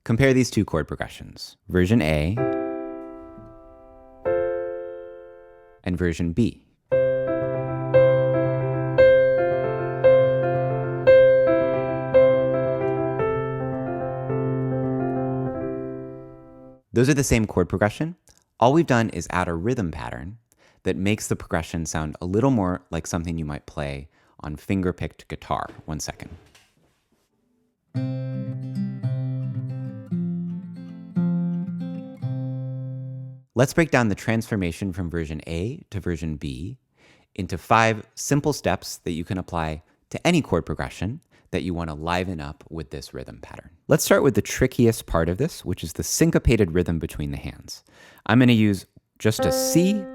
Compare these two chord progressions, version A and version B. Those are the same chord progression. All we've done is add a rhythm pattern that makes the progression sound a little more like something you might play on finger-picked guitar. 1 second. Let's break down the transformation from version A to version B into 5 simple steps that you can apply to any chord progression that you want to liven up with this rhythm pattern. Let's start with the trickiest part of this, which is the syncopated rhythm between the hands. I'm going to use just a C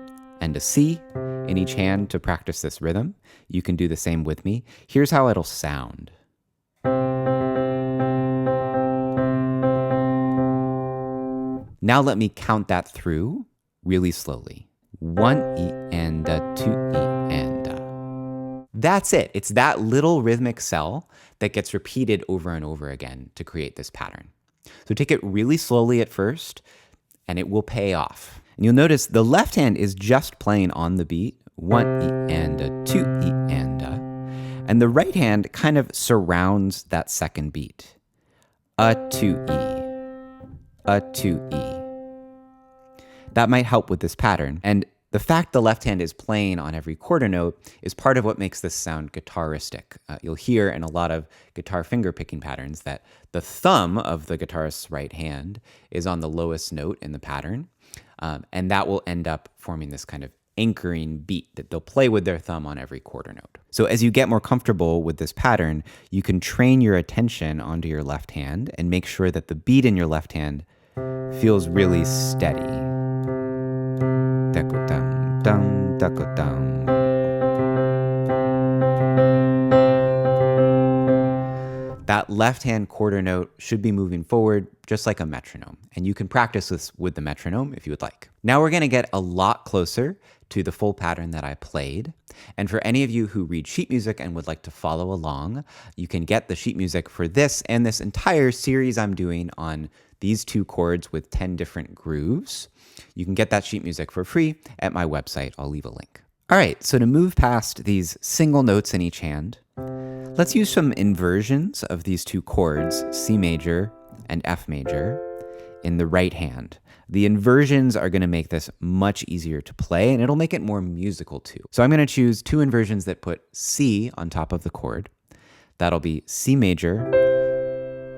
and a C in each hand to practice this rhythm. You can do the same with me. Here's how it'll sound. Now let me count that through really slowly. 1 E and a 2 E and a. That's it. It's that little rhythmic cell that gets repeated over and over again to create this pattern. So take it really slowly at first, and it will pay off. And you'll notice the left hand is just playing on the beat, 1 E and a 2 E and a. And the right hand kind of surrounds that second beat. A 2 E, a 2 E. That might help with this pattern. And the fact the left hand is playing on every quarter note is part of what makes this sound guitaristic. You'll hear in a lot of guitar finger picking patterns that the thumb of the guitarist's right hand is on the lowest note in the pattern. And that will end up forming this kind of anchoring beat that they'll play with their thumb on every quarter note. So as you get more comfortable with this pattern, you can train your attention onto your left hand and make sure that the beat in your left hand feels really steady. That left-hand quarter note should be moving forward just like a metronome, and you can practice this with the metronome if you would like. Now we're going to get a lot closer to the full pattern that I played, and for any of you who read sheet music and would like to follow along, you can get the sheet music for this and this entire series I'm doing on these 2 chords with 10 different grooves. You can get that sheet music for free at my website. I'll leave a link. All right, so to move past these single notes in each hand, let's use some inversions of these 2 chords, C major and F major, in the right hand. The inversions are going to make this much easier to play, and it'll make it more musical too. So I'm going to choose 2 inversions that put C on top of the chord. That'll be C major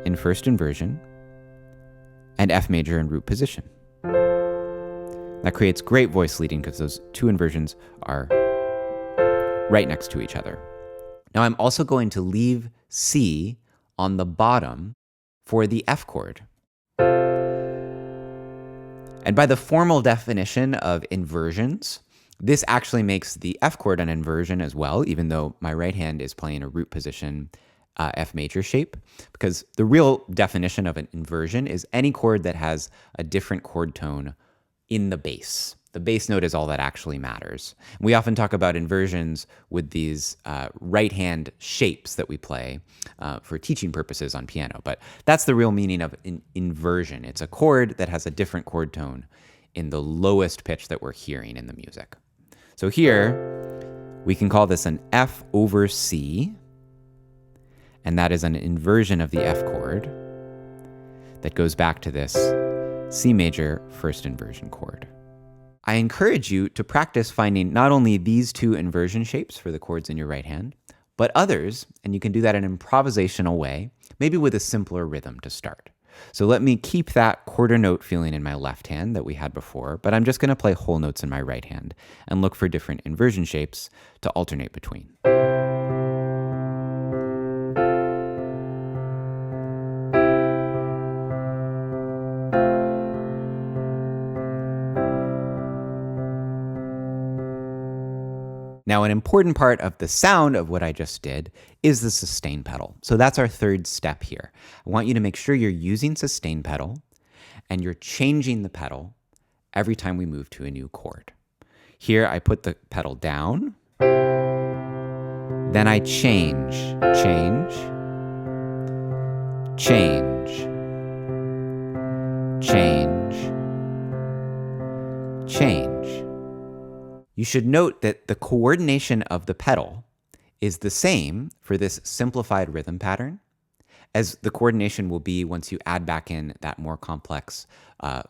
in first inversion and F major in root position. That creates great voice leading because those 2 inversions are right next to each other. Now I'm also going to leave C on the bottom for the F chord. And by the formal definition of inversions, this actually makes the F chord an inversion as well, even though my right hand is playing a root position F major shape, because the real definition of an inversion is any chord that has a different chord tone in the bass. The bass note is all that actually matters. We often talk about inversions with these right hand shapes that we play for teaching purposes on piano, but that's the real meaning of an inversion. It's a chord that has a different chord tone in the lowest pitch that we're hearing in the music. So here, we can call this an F over C, and that is an inversion of the F chord that goes back to this C major first inversion chord. I encourage you to practice finding not only these 2 inversion shapes for the chords in your right hand, but others, and you can do that in an improvisational way, maybe with a simpler rhythm to start. So let me keep that quarter note feeling in my left hand that we had before, but I'm just going to play whole notes in my right hand and look for different inversion shapes to alternate between. Now, an important part of the sound of what I just did is the sustain pedal. So that's our 3rd step here. I want you to make sure you're using sustain pedal and you're changing the pedal every time we move to a new chord. Here, I put the pedal down, then I change, change, change, change, change. You should note that the coordination of the pedal is the same for this simplified rhythm pattern as the coordination will be once you add back in that more complex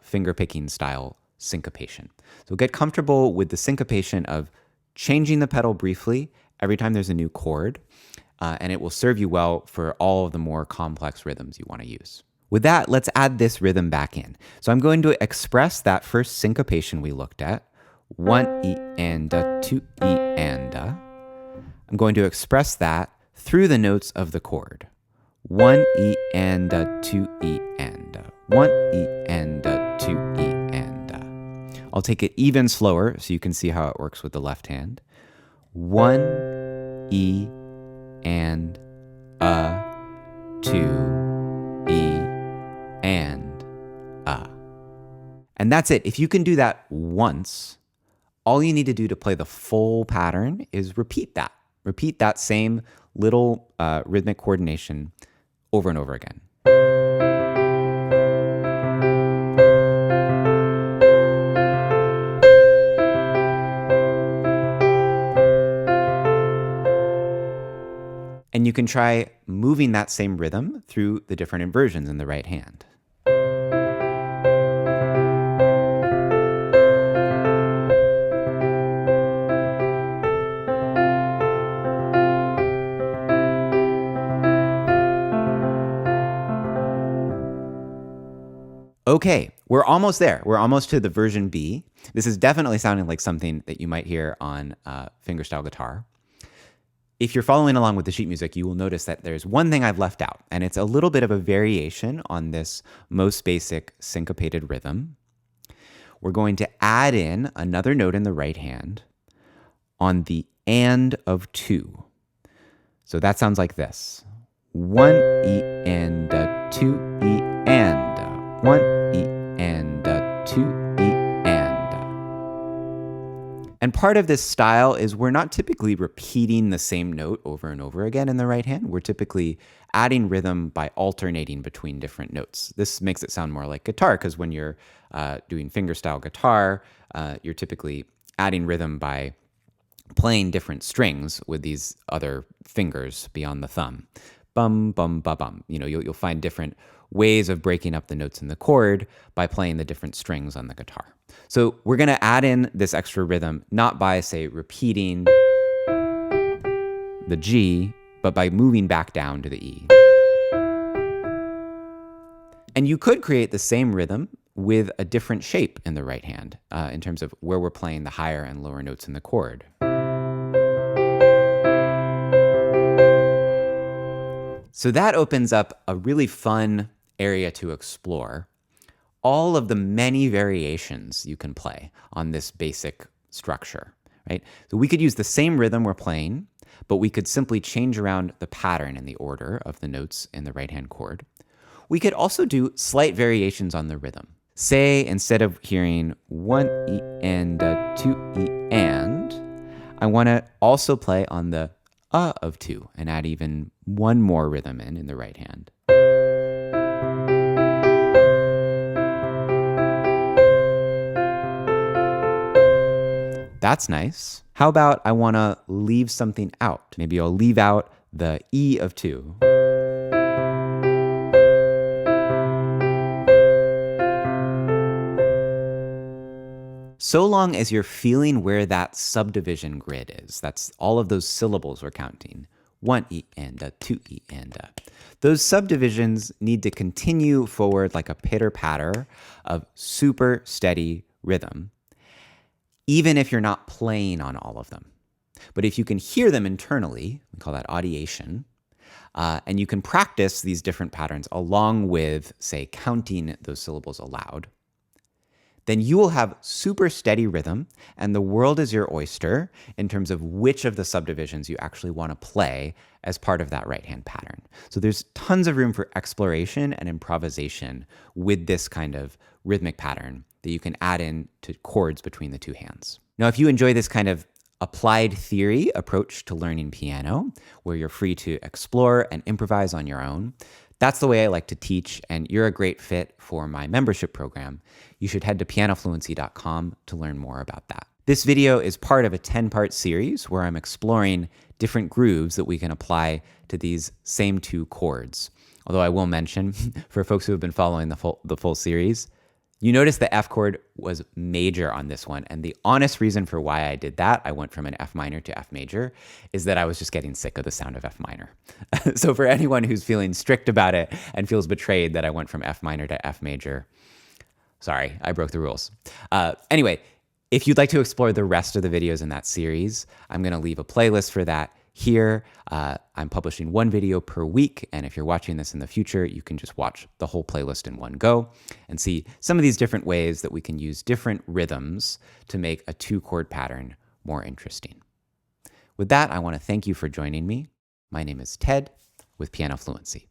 finger-picking style syncopation. So get comfortable with the syncopation of changing the pedal briefly every time there's a new chord, and it will serve you well for all of the more complex rhythms you want to use. With that, let's add this rhythm back in. So I'm going to express that first syncopation we looked at, 1 E and a, 2 E and a. I'm going to express that through the notes of the chord. 1 E and a, 2 E and a, 1 E and a, 2 E and a. I'll take it even slower so you can see how it works with the left hand. 1 E and a, 2 E and a. And that's it. If you can do that once, all you need to do to play the full pattern is repeat that. Repeat that same little rhythmic coordination over and over again. And you can try moving that same rhythm through the different inversions in the right hand. Okay, we're almost there. We're almost to the version B. This is definitely sounding like something that you might hear on fingerstyle guitar. If you're following along with the sheet music, you will notice that there's one thing I've left out, and it's a little bit of a variation on this most basic syncopated rhythm. We're going to add in another note in the right hand on the and of 2. So that sounds like this. 1 E and a, 2 E and a, 1 E and a, 2 E and a. And part of this style is we're not typically repeating the same note over and over again in the right hand. We're typically adding rhythm by alternating between different notes. This makes it sound more like guitar because when you're doing fingerstyle guitar, you're typically adding rhythm by playing different strings with these other fingers beyond the thumb. Bum, bum, ba, bum. You know, you'll find different ways of breaking up the notes in the chord by playing the different strings on the guitar. So we're going to add in this extra rhythm, not by, say, repeating the G, but by moving back down to the E. And you could create the same rhythm with a different shape in the right hand in terms of where we're playing the higher and lower notes in the chord. So that opens up a really fun area to explore. All of the many variations you can play on this basic structure, right? So we could use the same rhythm we're playing, but we could simply change around the pattern and the order of the notes in the right-hand chord. We could also do slight variations on the rhythm. Say, instead of hearing 1 E and a, 2 E and, I want to also play on the of 2 and add even one more rhythm in the right hand. That's nice. How about I want to leave something out? Maybe I'll leave out the E of 2. So long as you're feeling where that subdivision grid is, that's all of those syllables we're counting. 1 E and a, 2 E and a. Those subdivisions need to continue forward like a pitter-patter of super steady rhythm, even if you're not playing on all of them. But if you can hear them internally, we call that audiation, and you can practice these different patterns along with, say, counting those syllables aloud, then you will have super steady rhythm, and the world is your oyster in terms of which of the subdivisions you actually want to play as part of that right-hand pattern. So there's tons of room for exploration and improvisation with this kind of rhythmic pattern that you can add in to chords between the two hands. Now, if you enjoy this kind of applied theory approach to learning piano, where you're free to explore and improvise on your own, That's the way I like to teach, and you're a great fit for my membership program. You should head to pianofluency.com to learn more about that. This video is part of a 10-part series where I'm exploring different grooves that we can apply to these same two chords. Although I will mention, for folks who have been following the full series, you notice the F chord was major on this one. And the honest reason for why I did that, I went from an F minor to F major, is that I was just getting sick of the sound of F minor. So for anyone who's feeling strict about it and feels betrayed that I went from F minor to F major, sorry, I broke the rules. Anyway, if you'd like to explore the rest of the videos in that series, I'm going to leave a playlist for that here. I'm publishing one video per week, and if you're watching this in the future, you can just watch the whole playlist in one go and see some of these different ways that we can use different rhythms to make a two-chord pattern more interesting. With that, I want to thank you for joining me. My name is Ted with Piano Fluency.